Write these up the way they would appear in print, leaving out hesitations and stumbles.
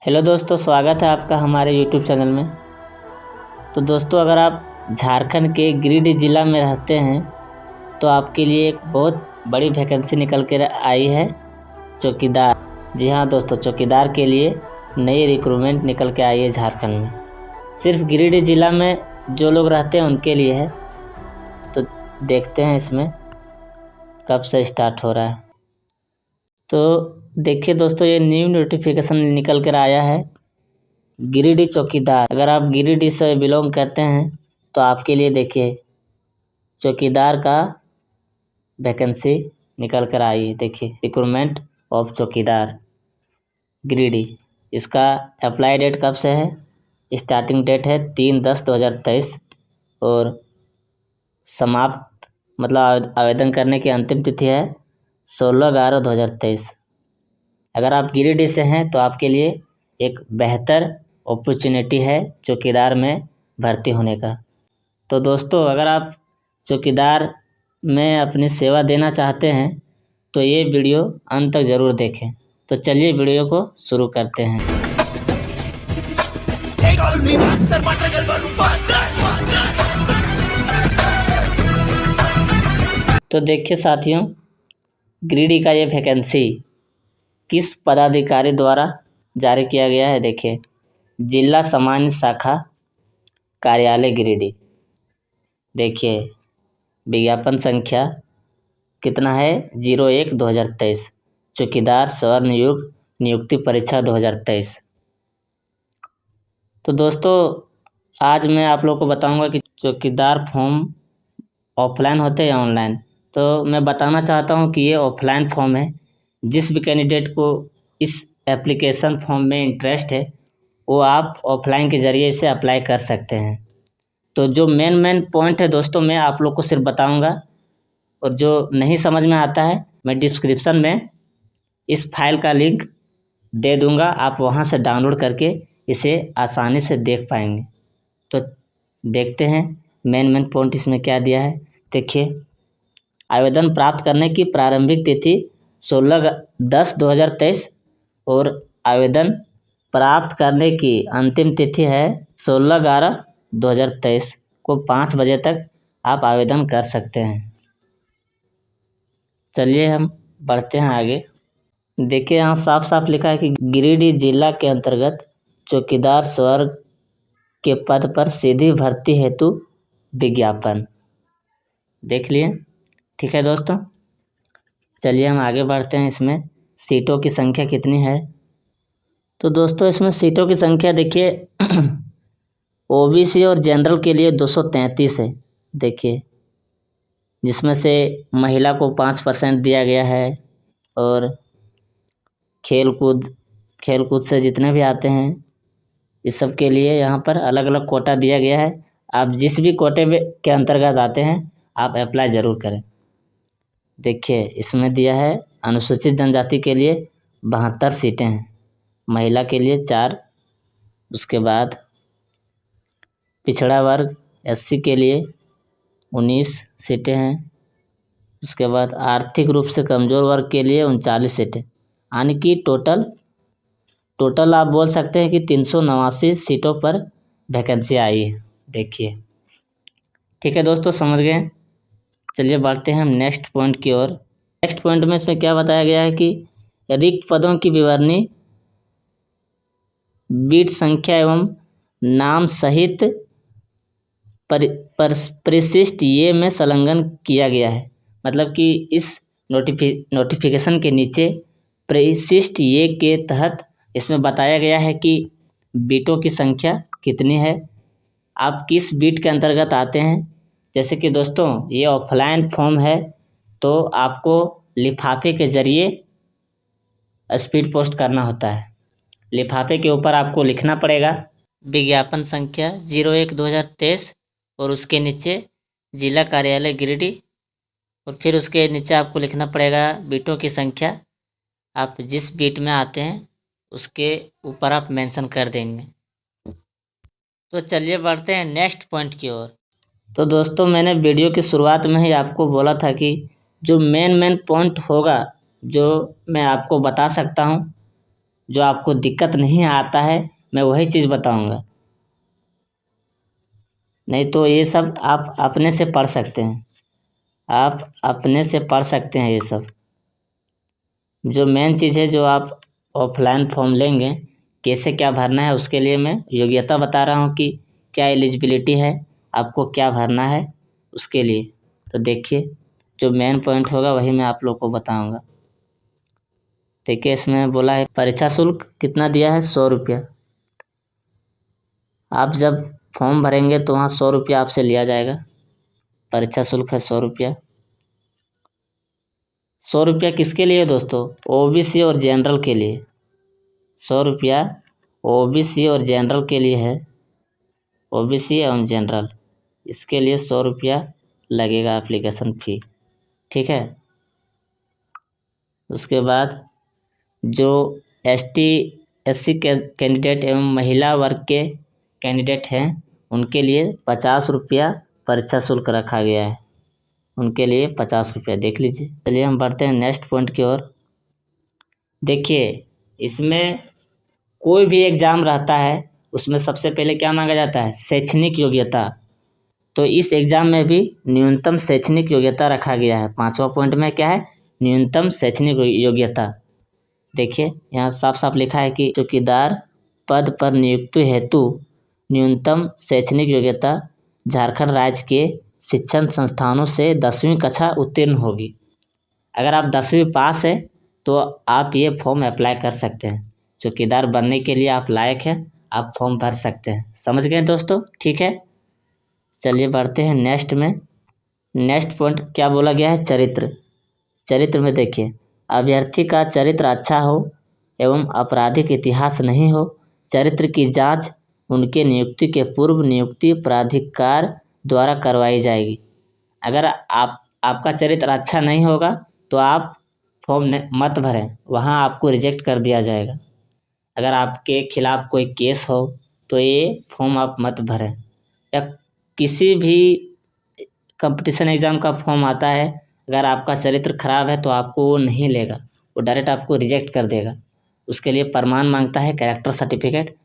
Hello दोस्तों, स्वागत है आपका हमारे यूट्यूब चैनल में। तो दोस्तों, अगर आप झारखंड के गिरिडीह ज़िला में रहते हैं तो आपके लिए एक बहुत बड़ी वैकेंसी निकल कर आई है, चौकीदार। जी हाँ दोस्तों, चौकीदार के लिए नई रिक्रूटमेंट निकल के आई है झारखंड में। सिर्फ गिरिडीह ज़िला में जो लोग रहते हैं उनके लिए है। तो देखते हैं इसमें कब से स्टार्ट हो रहा है। तो देखिए दोस्तों, ये न्यू नोटिफिकेशन निकल कर आया है, गिरिडीह चौकीदार। अगर आप गिरिडीह से बिलोंग करते हैं तो आपके लिए देखिए चौकीदार का वैकेंसी निकल कर आई है। देखिए, रिक्रूटमेंट ऑफ चौकीदार गिरिडीह। इसका अप्लाई डेट कब से है? स्टार्टिंग डेट है 3/10/2023 और समाप्त मतलब आवेदन करने की अंतिम तिथि है 16/11/2023। अगर आप गिरिडीह से हैं तो आपके लिए एक बेहतर अपॉर्चुनिटी है चौकीदार में भर्ती होने का। तो दोस्तों, अगर आप चौकीदार में अपनी सेवा देना चाहते हैं तो ये वीडियो अंत तक ज़रूर देखें। तो चलिए वीडियो को शुरू करते हैं। तो देखिए साथियों, गिरिडीह का ये वैकेंसी किस पदाधिकारी द्वारा जारी किया गया है। देखिए, जिला सामान्य शाखा कार्यालय गिरिडीह। देखिए, विज्ञापन संख्या कितना है? 01/2023। चौकीदार स्वर्ण युग नियुक्ति परीक्षा 2023। तो दोस्तों, आज मैं आप लोगों को बताऊंगा कि चौकीदार फॉर्म ऑफलाइन होते हैं या ऑनलाइन। तो मैं बताना चाहता हूं कि ये ऑफलाइन फॉर्म है। जिस भी कैंडिडेट को इस एप्लीकेशन फॉर्म में इंटरेस्ट है वो आप ऑफलाइन के ज़रिए इसे अप्लाई कर सकते हैं। तो जो मेन पॉइंट है दोस्तों, मैं आप लोग को सिर्फ बताऊंगा, और जो नहीं समझ में आता है मैं डिस्क्रिप्शन में इस फाइल का लिंक दे दूंगा, आप वहां से डाउनलोड करके इसे आसानी से देख पाएंगे। तो देखते हैं मेन पॉइंट इसमें क्या दिया है। देखिए, आवेदन प्राप्त करने की प्रारंभिक तिथि 16/10/2023 और आवेदन प्राप्त करने की अंतिम तिथि है 16/11/2023 को 5 बजे तक आप आवेदन कर सकते हैं। चलिए हम बढ़ते हैं आगे। देखिए, यहाँ साफ साफ लिखा है कि गिरिडीह जिला के अंतर्गत चौकीदार स्वर्ग के पद पर सीधी भर्ती हेतु विज्ञापन। देख लिए, ठीक है दोस्तों। चलिए हम आगे बढ़ते हैं। इसमें सीटों की संख्या कितनी है? तो दोस्तों, इसमें सीटों की संख्या देखिए ओबीसी और जनरल के लिए 233 है। देखिए, जिसमें से महिला को 5% दिया गया है, और खेल कूद से जितने भी आते हैं इस सब के लिए यहाँ पर अलग अलग कोटा दिया गया है। आप जिस भी कोटे के अंतर्गत आते हैं आप अप्लाई ज़रूर करें। देखिए, इसमें दिया है अनुसूचित जनजाति के लिए 72 सीटें हैं, महिला के लिए 4, उसके बाद पिछड़ा वर्ग SC के लिए 19 सीटें हैं, उसके बाद आर्थिक रूप से कमज़ोर वर्ग के लिए 39 सीटें, यानी कि टोटल आप बोल सकते हैं कि 389 सीटों पर वैकेंसी आई है। देखिए, ठीक है दोस्तों, समझ गए। चलिए बढ़ते हैं हम नेक्स्ट पॉइंट की ओर। नेक्स्ट पॉइंट में इसमें क्या बताया गया है कि रिक्त पदों की विवरणी बीट संख्या एवं नाम सहित परिशिष्ट ये में संलग्न किया गया है। मतलब कि इस नोटिफिकेशन के नीचे परिशिष्ट ये के तहत इसमें बताया गया है कि बीटों की संख्या कितनी है, आप किस बीट के अंतर्गत आते हैं। जैसे कि दोस्तों, ये ऑफलाइन फॉर्म है तो आपको लिफाफे के ज़रिए स्पीड पोस्ट करना होता है। लिफाफे के ऊपर आपको लिखना पड़ेगा विज्ञापन संख्या 01/2023 और उसके नीचे जिला कार्यालय गिरिडीह, और फिर उसके नीचे आपको लिखना पड़ेगा बीटों की संख्या। आप जिस बीट में आते हैं उसके ऊपर आप मेंशन कर देंगे। तो चलिए बढ़ते हैं नेक्स्ट पॉइंट की ओर। तो दोस्तों, मैंने वीडियो की शुरुआत में ही आपको बोला था कि जो मेन पॉइंट होगा जो मैं आपको बता सकता हूँ जो आपको दिक्कत नहीं आता है मैं वही चीज़ बताऊंगा, नहीं तो ये सब आप अपने से पढ़ सकते हैं, आप अपने से पढ़ सकते हैं। ये सब जो मेन चीज़ है, जो आप ऑफलाइन फॉर्म लेंगे कैसे क्या भरना है, उसके लिए मैं योग्यता बता रहा हूँ कि क्या एलिजिबिलिटी है, आपको क्या भरना है उसके लिए। तो देखिए, जो मेन पॉइंट होगा वही मैं आप लोग को बताऊंगा। देखिए, इसमें बोला है परीक्षा शुल्क कितना दिया है, 100 रुपया। आप जब फॉर्म भरेंगे तो वहाँ 100 रुपया आपसे लिया जाएगा। परीक्षा शुल्क है 100 रुपया। 100 रुपया किसके लिए दोस्तों, ओबीसी और जनरल के लिए। 100 रुपया ओबीसी और जनरल के लिए है, ओबीसी एवं जनरल, इसके लिए 100 रुपया लगेगा एप्लीकेशन फ़ी, ठीक है। उसके बाद जो एसटी एससी कैंडिडेट एवं महिला वर्ग के कैंडिडेट हैं उनके लिए 50 रुपया परीक्षा शुल्क रखा गया है, उनके लिए 50 रुपया, देख लीजिए। चलिए हम बढ़ते हैं नेक्स्ट पॉइंट की ओर। देखिए, इसमें कोई भी एग्ज़ाम रहता है उसमें सबसे पहले क्या मांगा जाता है, शैक्षणिक योग्यता। तो इस एग्ज़ाम में भी न्यूनतम शैक्षणिक योग्यता रखा गया है। 5वां पॉइंट में क्या है, न्यूनतम शैक्षणिक योग्यता। देखिए, यहाँ साफ साफ लिखा है कि चौकीदार पद पर नियुक्ति हेतु न्यूनतम शैक्षणिक योग्यता झारखंड राज्य के शिक्षण संस्थानों से 10वीं कक्षा उत्तीर्ण होगी। अगर आप 10वीं पास है तो आप ये फॉर्म अप्लाई कर सकते हैं। चौकीदार बनने के लिए आप लायक हैं, आप फॉर्म भर सकते हैं। समझ गए दोस्तों, ठीक है। चलिए बढ़ते हैं नेक्स्ट में। नेक्स्ट पॉइंट क्या बोला गया है, चरित्र। चरित्र में देखिए, अभ्यर्थी का चरित्र अच्छा हो एवं आपराधिक इतिहास नहीं हो। चरित्र की जांच उनके नियुक्ति के पूर्व नियुक्ति प्राधिकार द्वारा करवाई जाएगी। अगर आपका चरित्र अच्छा नहीं होगा तो आप फॉर्म मत भरें, वहाँ आपको रिजेक्ट कर दिया जाएगा। अगर आपके खिलाफ़ कोई केस हो तो ये फॉर्म आप मत भरें। या किसी भी कंपटीशन एग्ज़ाम का फॉर्म आता है, अगर आपका चरित्र खराब है तो आपको वो नहीं लेगा, वो डायरेक्ट आपको रिजेक्ट कर देगा। उसके लिए प्रमाण मांगता है, कैरेक्टर सर्टिफिकेट।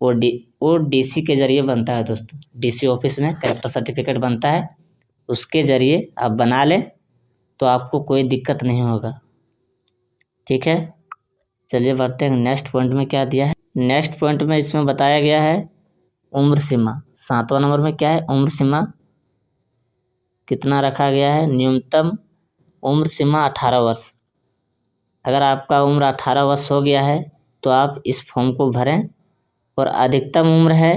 वो डीसी के ज़रिए बनता है दोस्तों, डीसी ऑफिस में कैरेक्टर सर्टिफिकेट बनता है, उसके ज़रिए आप बना लें तो आपको कोई दिक्कत नहीं होगा, ठीक है। चलिए बढ़ते हैं नेक्स्ट पॉइंट में क्या दिया है। नेक्स्ट पॉइंट में इसमें बताया गया है उम्र सीमा। 7वां नंबर में क्या है, उम्र सीमा कितना रखा गया है, न्यूनतम उम्र सीमा 18 वर्ष। अगर आपका उम्र 18 वर्ष हो गया है तो आप इस फॉर्म को भरें। और अधिकतम उम्र है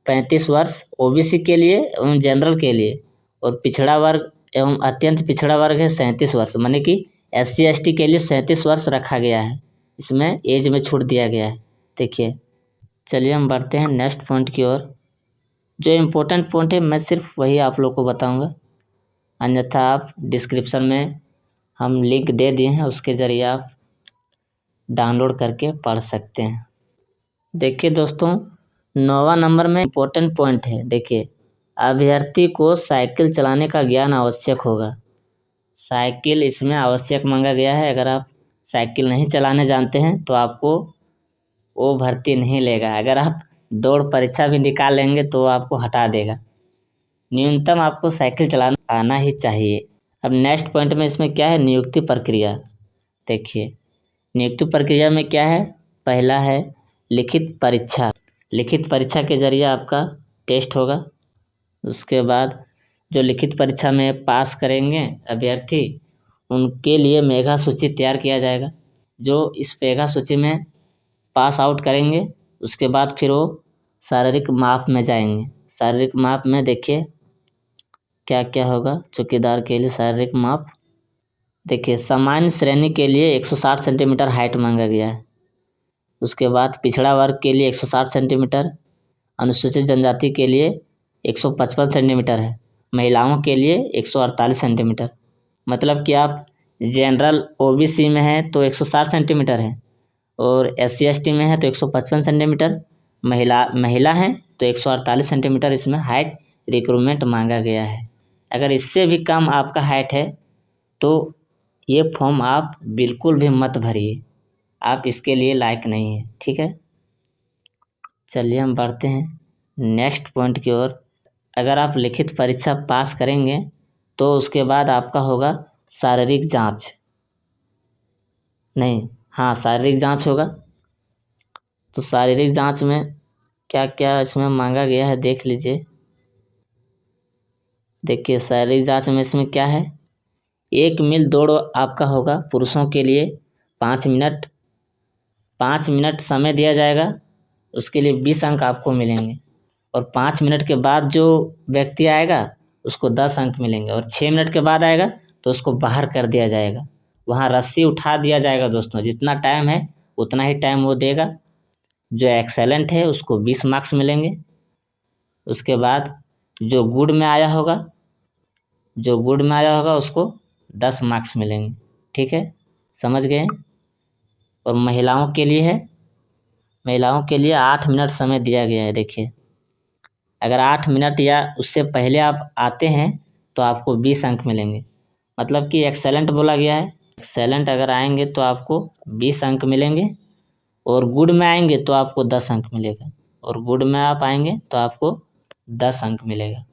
35 वर्ष ओबीसी के लिए एवं जनरल के लिए, और पिछड़ा वर्ग एवं अत्यंत पिछड़ा वर्ग है 37 वर्ष, माने कि SC ST के लिए 37 वर्ष रखा गया है। इसमें एज में छूट दिया गया है, देखिए। चलिए हम बढ़ते हैं नेक्स्ट पॉइंट की ओर। जो इम्पोर्टेंट पॉइंट है मैं सिर्फ वही आप लोग को बताऊंगा, अन्यथा आप डिस्क्रिप्शन में हम लिंक दे दिए हैं, उसके ज़रिए आप डाउनलोड करके पढ़ सकते हैं। देखिए दोस्तों, 9वां नंबर में इम्पोर्टेंट पॉइंट है। देखिए, अभ्यर्थी को साइकिल चलाने का ज्ञान आवश्यक होगा। साइकिल इसमें आवश्यक मांगा गया है। अगर आप साइकिल नहीं चलाने जानते हैं तो आपको वो भर्ती नहीं लेगा। अगर आप दौड़ परीक्षा भी निकाल लेंगे तो आपको हटा देगा। न्यूनतम आपको साइकिल चलाना आना ही चाहिए। अब नेक्स्ट पॉइंट में इसमें क्या है, नियुक्ति प्रक्रिया। देखिए, नियुक्ति प्रक्रिया में क्या है, पहला है लिखित परीक्षा। लिखित परीक्षा के ज़रिए आपका टेस्ट होगा। उसके बाद जो लिखित परीक्षा में पास करेंगे अभ्यर्थी, उनके लिए मेधा सूची तैयार किया जाएगा। जो इस मेधा सूची में पास आउट करेंगे उसके बाद फिर वो शारीरिक माप में जाएंगे। शारीरिक माप में देखिए क्या क्या होगा। चौकीदार के लिए शारीरिक माप, देखिए, सामान्य श्रेणी के लिए 160 सेंटीमीटर हाइट मांगा गया है। उसके बाद पिछड़ा वर्ग के लिए 160 सेंटीमीटर, अनुसूचित जनजाति के लिए 155 सेंटीमीटर है, महिलाओं के लिए 148 सेंटीमीटर। मतलब कि आप जनरल ओबीसी में हैं तो 160 सेंटीमीटर है, और SC ST में है तो 155 सेंटीमीटर, महिला हैं तो 148 सेंटीमीटर इसमें हाइट रिक्रूटमेंट मांगा गया है। अगर इससे भी कम आपका हाइट है तो ये फॉर्म आप बिल्कुल भी मत भरिए, आप इसके लिए लायक नहीं है। ठीक है, चलिए हम बढ़ते हैं नेक्स्ट पॉइंट की ओर। अगर आप लिखित परीक्षा पास करेंगे तो उसके बाद आपका होगा शारीरिक जांच, नहीं हाँ शारीरिक जांच होगा। तो शारीरिक जांच में क्या क्या इसमें मांगा गया है देख लीजिए। देखिए शारीरिक जांच में इसमें क्या है, 1 मील दौड़ आपका होगा पुरुषों के लिए 5 मिनट, 5 मिनट समय दिया जाएगा, उसके लिए 20 अंक आपको मिलेंगे। और 5 मिनट के बाद जो व्यक्ति आएगा उसको 10 अंक मिलेंगे। और 6 मिनट के बाद आएगा तो उसको बाहर कर दिया जाएगा, वहाँ रस्सी उठा दिया जाएगा। दोस्तों जितना टाइम है उतना ही टाइम वो देगा। जो एक्सेलेंट है उसको 20 मार्क्स मिलेंगे। उसके बाद जो गुड में आया होगा, जो गुड में आया होगा उसको 10 मार्क्स मिलेंगे। ठीक है, समझ गए। और महिलाओं के लिए है, महिलाओं के लिए 8 मिनट समय दिया गया है। देखिए अगर 8 मिनट या उससे पहले आप आते हैं तो आपको 20 अंक मिलेंगे। मतलब कि एक्सेलेंट बोला गया है, एक्सेलेंट अगर आएंगे तो आपको 20 अंक मिलेंगे। और गुड में आएंगे तो आपको 10 अंक मिलेगा। और गुड में आप आएंगे तो आपको 10 अंक मिलेगा।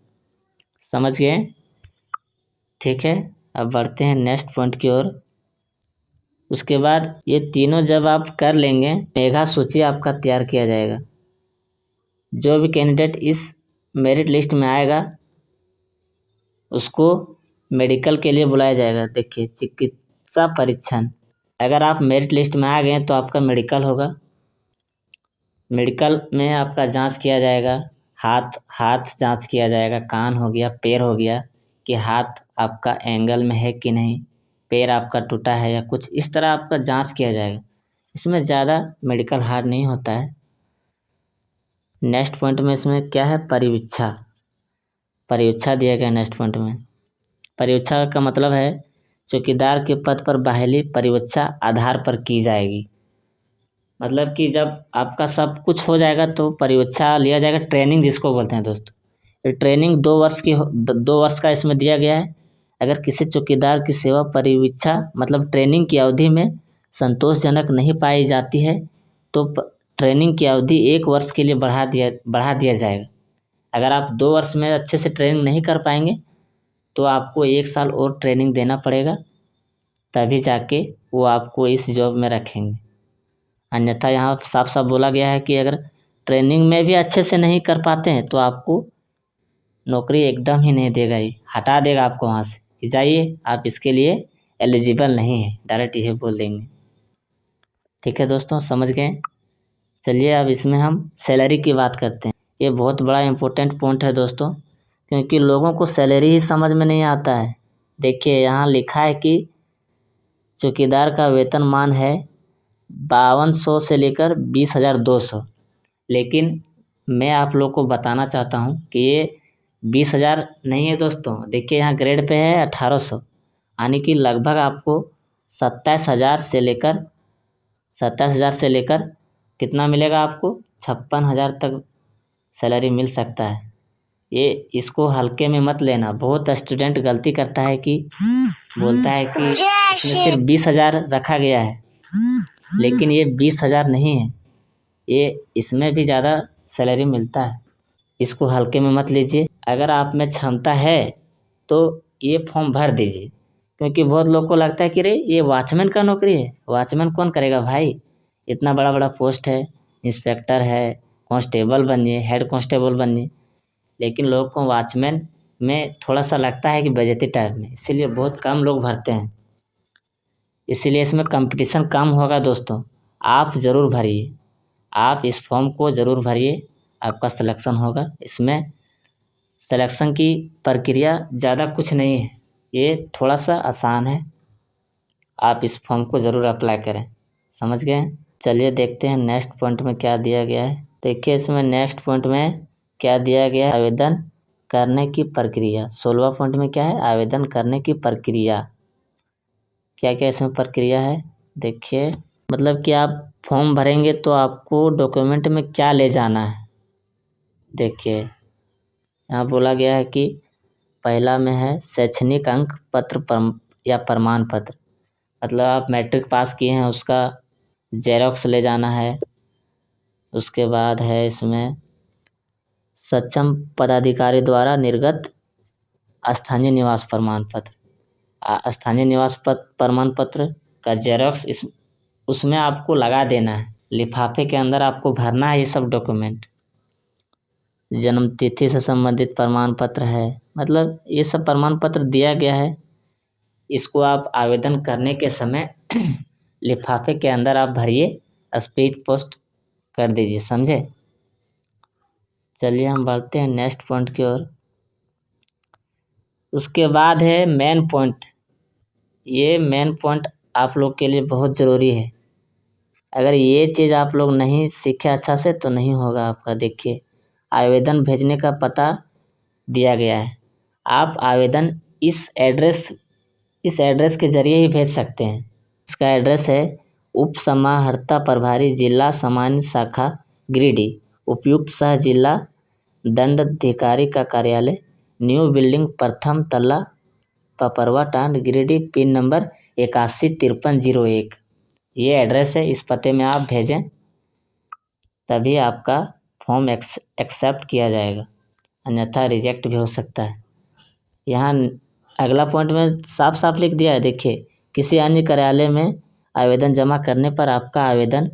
समझ गए। ठीक है, अब बढ़ते हैं नेक्स्ट पॉइंट की ओर। उसके बाद ये तीनों जब आप कर लेंगे, मेगा सूची आपका तैयार किया जाएगा। जो भी कैंडिडेट इस मेरिट लिस्ट में आएगा उसको मेडिकल के लिए बुलाया जाएगा। देखिए चिकित्सा परीक्षण, अगर आप मेरिट लिस्ट में आ गए तो आपका मेडिकल होगा। मेडिकल में आपका जांच किया जाएगा, हाथ हाथ जांच किया जाएगा, कान हो गया, पैर हो गया, कि हाथ आपका एंगल में है कि नहीं, पैर आपका टूटा है या कुछ इस तरह आपका जांच किया जाएगा। इसमें ज़्यादा मेडिकल हार्ड नहीं होता है। नेक्स्ट पॉइंट में इसमें क्या है, परिवीक्षा, परिवीक्षा दिया गया नेक्स्ट पॉइंट में। परिवीक्षा का मतलब है चौकीदार के पद पर बहाली परिवीक्षा आधार पर की जाएगी। मतलब कि जब आपका सब कुछ हो जाएगा तो परिवीक्षा लिया जाएगा, ट्रेनिंग जिसको बोलते हैं दोस्तों। ये ट्रेनिंग 2 वर्ष की 2 वर्ष का इसमें दिया गया है। अगर किसी चौकीदार की सेवा परिवीक्षा मतलब ट्रेनिंग की अवधि में संतोषजनक नहीं पाई जाती है तो ट्रेनिंग की अवधि 1 वर्ष के लिए बढ़ा दिया जाएगा। अगर आप 2 वर्ष में अच्छे से ट्रेनिंग नहीं कर पाएंगे तो आपको 1 साल और ट्रेनिंग देना पड़ेगा, तभी जाके वो आपको इस जॉब में रखेंगे। अन्यथा यहाँ साफ साफ बोला गया है कि अगर ट्रेनिंग में भी अच्छे से नहीं कर पाते हैं तो आपको नौकरी एकदम ही नहीं देगा, ही हटा देगा आपको वहाँ से कि जाइए आप इसके लिए एलिजिबल नहीं है, डायरेक्ट ये बोल देंगे। ठीक है दोस्तों, समझ गए। चलिए अब इसमें हम सैलरी की बात करते हैं। ये बहुत बड़ा इम्पोर्टेंट पॉइंट है दोस्तों, क्योंकि लोगों को सैलरी ही समझ में नहीं आता है। देखिए यहाँ लिखा है कि चौकीदार का वेतनमान है 5200 से लेकर 20,200, लेकिन मैं आप लोग को बताना चाहता हूँ कि ये 20,000 नहीं है दोस्तों। देखिए यहाँ ग्रेड पे है 1800, यानी कि लगभग आपको 27,000 से लेकर कितना मिलेगा आपको 56,000 तक सैलरी मिल सकता है। ये इसको हल्के में मत लेना। बहुत स्टूडेंट गलती करता है कि बोलता है कि इसमें सिर्फ 20,000 रखा गया है, लेकिन ये 20,000 नहीं है, ये इसमें भी ज़्यादा सैलरी मिलता है। इसको हल्के में मत लीजिए। अगर आप में क्षमता है तो ये फॉर्म भर दीजिए, क्योंकि बहुत लोग को लगता है कि रे ये वॉचमैन का नौकरी है। वॉचमैन कौन करेगा भाई, इतना बड़ा बड़ा पोस्ट है, इंस्पेक्टर है, कांस्टेबल बनिए, हेड कांस्टेबल बनिए। लेकिन लोग को वॉचमैन में थोड़ा सा लगता है कि बेइज्जती टाइप में, इसीलिए बहुत कम लोग भरते हैं। इसीलिए इसमें कंपटीशन कम होगा दोस्तों। आप ज़रूर भरिए, आप इस फॉर्म को ज़रूर भरिए, आपका सिलेक्शन होगा। इसमें सिलेक्शन की प्रक्रिया ज़्यादा कुछ नहीं है, ये थोड़ा सा आसान है। आप इस फॉर्म को ज़रूर अप्लाई करें। समझ गए। चलिए देखते हैं नेक्स्ट पॉइंट में क्या दिया गया है। देखिए इसमें नेक्स्ट पॉइंट में क्या दिया गया है, आवेदन करने की प्रक्रिया। 16वां पॉइंट में क्या है, आवेदन करने की प्रक्रिया। क्या क्या इसमें प्रक्रिया है देखिए। मतलब कि आप फॉर्म भरेंगे तो आपको डॉक्यूमेंट में क्या ले जाना है। देखिए यहाँ बोला गया है कि पहला में है शैक्षणिक अंक पत्र या प्रमाण पत्र। मतलब आप मैट्रिक पास किए हैं उसका जेरॉक्स ले जाना है। उसके बाद है इसमें सक्षम पदाधिकारी द्वारा निर्गत स्थानीय निवास प्रमाण पत्र। स्थानीय निवास प्रमाण पत्र का जेरॉक्स इस उसमें आपको लगा देना है। लिफाफे के अंदर आपको भरना है ये सब डॉक्यूमेंट। जन्म तिथि से संबंधित प्रमाण पत्र है, मतलब ये सब प्रमाण पत्र दिया गया है। इसको आप आवेदन करने के समय लिफाफे के अंदर आप भरिए, स्पीड पोस्ट कर दीजिए, समझे। चलिए हम बढ़ते हैं नेक्स्ट पॉइंट की ओर। उसके बाद है मेन पॉइंट। ये मेन पॉइंट आप लोग के लिए बहुत ज़रूरी है। अगर ये चीज़ आप लोग नहीं सीखे अच्छा से तो नहीं होगा आपका। देखिए, आवेदन भेजने का पता दिया गया है। आप आवेदन इस एड्रेस के ज़रिए ही भेज सकते हैं। इसका एड्रेस है उप समाहर्ता प्रभारी जिला सामान्य शाखा गिरिडीह, उपयुक्त सह जिला दंडाधिकारी का कार्यालय, न्यू बिल्डिंग, प्रथम तल्ला, पपरवा टांड, गिरिडीह, पिन नंबर 815301। ये एड्रेस है। इस पते में आप भेजें तभी आपका फॉर्म एक्सेप्ट किया जाएगा, अन्यथा रिजेक्ट भी हो सकता है। यहाँ अगला पॉइंट में साफ साफ लिख दिया है। देखिए, किसी अन्य कार्यालय में आवेदन जमा करने पर आपका आवेदन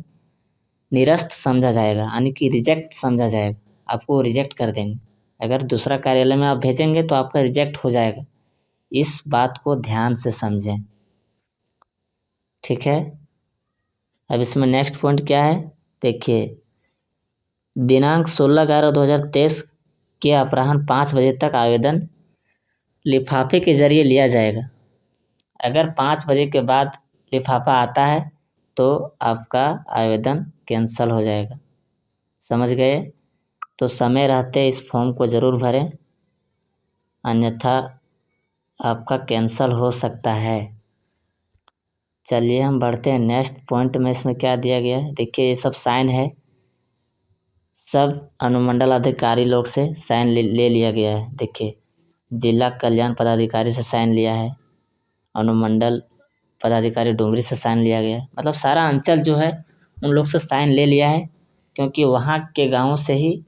निरस्त समझा जाएगा, यानी कि रिजेक्ट समझा जाएगा। आपको रिजेक्ट कर देंगे। अगर दूसरा कार्यालय में आप भेजेंगे तो आपका रिजेक्ट हो जाएगा। इस बात को ध्यान से समझें, ठीक है। अब इसमें नेक्स्ट पॉइंट क्या है, देखिए, दिनांक 16/11/2023 के अपराह्न 5 बजे तक आवेदन लिफाफे के ज़रिए लिया जाएगा। अगर 5 बजे के बाद लिफाफा आता है तो आपका आवेदन कैंसल हो जाएगा, समझ गए। तो समय रहते इस फॉर्म को ज़रूर भरें, अन्यथा आपका कैंसल हो सकता है। चलिए हम बढ़ते हैं नेक्स्ट पॉइंट में। इसमें क्या दिया गया है, देखिए, ये सब साइन है। सब अनुमंडल अधिकारी लोग से साइन ले लिया गया है। देखिए, जिला कल्याण पदाधिकारी से साइन लिया है, अनुमंडल पदाधिकारी डुमरी से साइन लिया गया है। मतलब सारा अंचल जो है उन लोग से साइन ले लिया है, क्योंकि वहाँ के गाँव से ही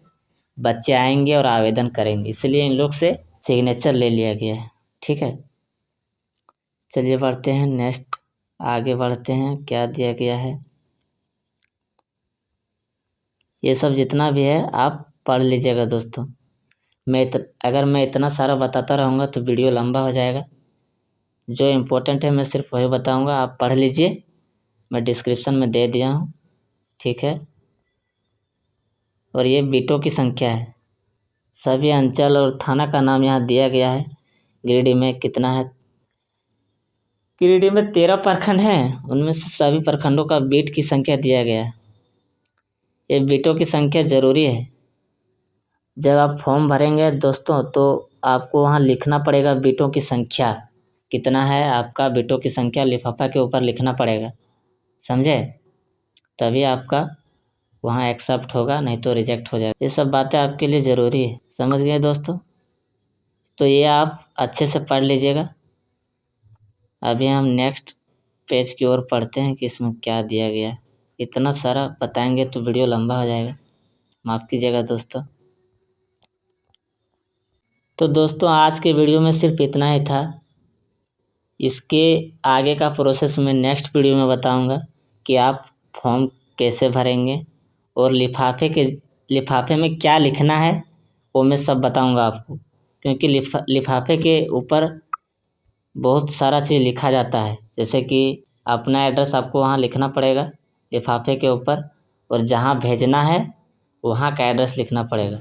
बच्चे आएंगे और आवेदन करेंगे, इसलिए इन लोग से सिग्नेचर ले लिया गया है, ठीक है। चलिए बढ़ते हैं नेक्स्ट, आगे बढ़ते हैं। क्या दिया गया है, ये सब जितना भी है आप पढ़ लीजिएगा दोस्तों। अगर मैं इतना सारा बताता रहूँगा तो वीडियो लंबा हो जाएगा। जो इम्पोर्टेंट है मैं सिर्फ वही बताऊँगा, आप पढ़ लीजिए। मैं डिस्क्रिप्शन में दे दिया हूँ, ठीक है। और ये बीटों की संख्या है। सभी अंचल और थाना का नाम यहाँ दिया गया है। गिरिडीह में कितना है, गिरिडीह में 13 प्रखंड हैं, उनमें से सभी प्रखंडों का बीट की संख्या दिया गया है। ये बीटों की संख्या ज़रूरी है। जब आप फॉर्म भरेंगे दोस्तों तो आपको वहाँ लिखना पड़ेगा बीटों की संख्या कितना है। आपका बीटों की संख्या लिफाफा के ऊपर लिखना पड़ेगा, समझे, तभी आपका वहाँ एक्सेप्ट होगा, नहीं तो रिजेक्ट हो जाएगा। ये सब बातें आपके लिए ज़रूरी है, समझ गए दोस्तों। तो ये आप अच्छे से पढ़ लीजिएगा। अभी हम नेक्स्ट पेज की ओर पढ़ते हैं कि इसमें क्या दिया गया है। इतना सारा बताएंगे तो वीडियो लंबा हो जाएगा, माफ़ कीजिएगा दोस्तों। तो दोस्तों आज के वीडियो में सिर्फ इतना ही था। इसके आगे का प्रोसेस मैं नेक्स्ट वीडियो में बताऊंगा कि आप फॉर्म कैसे भरेंगे और लिफाफे में क्या लिखना है वो मैं सब बताऊंगा आपको, क्योंकि लिफाफे के ऊपर बहुत सारा चीज़ लिखा जाता है। जैसे कि अपना एड्रेस आपको वहाँ लिखना पड़ेगा लिफाफे के ऊपर, और जहाँ भेजना है वहाँ का एड्रेस लिखना पड़ेगा।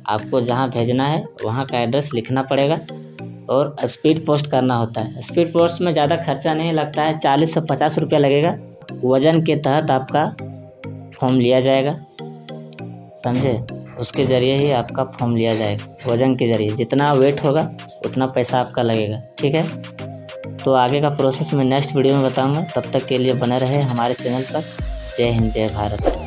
आपको जहाँ भेजना है वहाँ का एड्रेस लिखना पड़ेगा और स्पीड पोस्ट करना होता है। स्पीड पोस्ट में ज़्यादा खर्चा नहीं लगता है, 40 से 50 रुपया लगेगा। वज़न के तहत आपका फॉर्म लिया जाएगा, समझे। उसके ज़रिए ही आपका फॉर्म लिया जाएगा, वज़न के ज़रिए। जितना वेट होगा उतना पैसा आपका लगेगा, ठीक है। तो आगे का प्रोसेस मैं नेक्स्ट वीडियो में बताऊंगा। तब तक के लिए बने रहे हमारे चैनल पर। जय हिंद, जय भारत।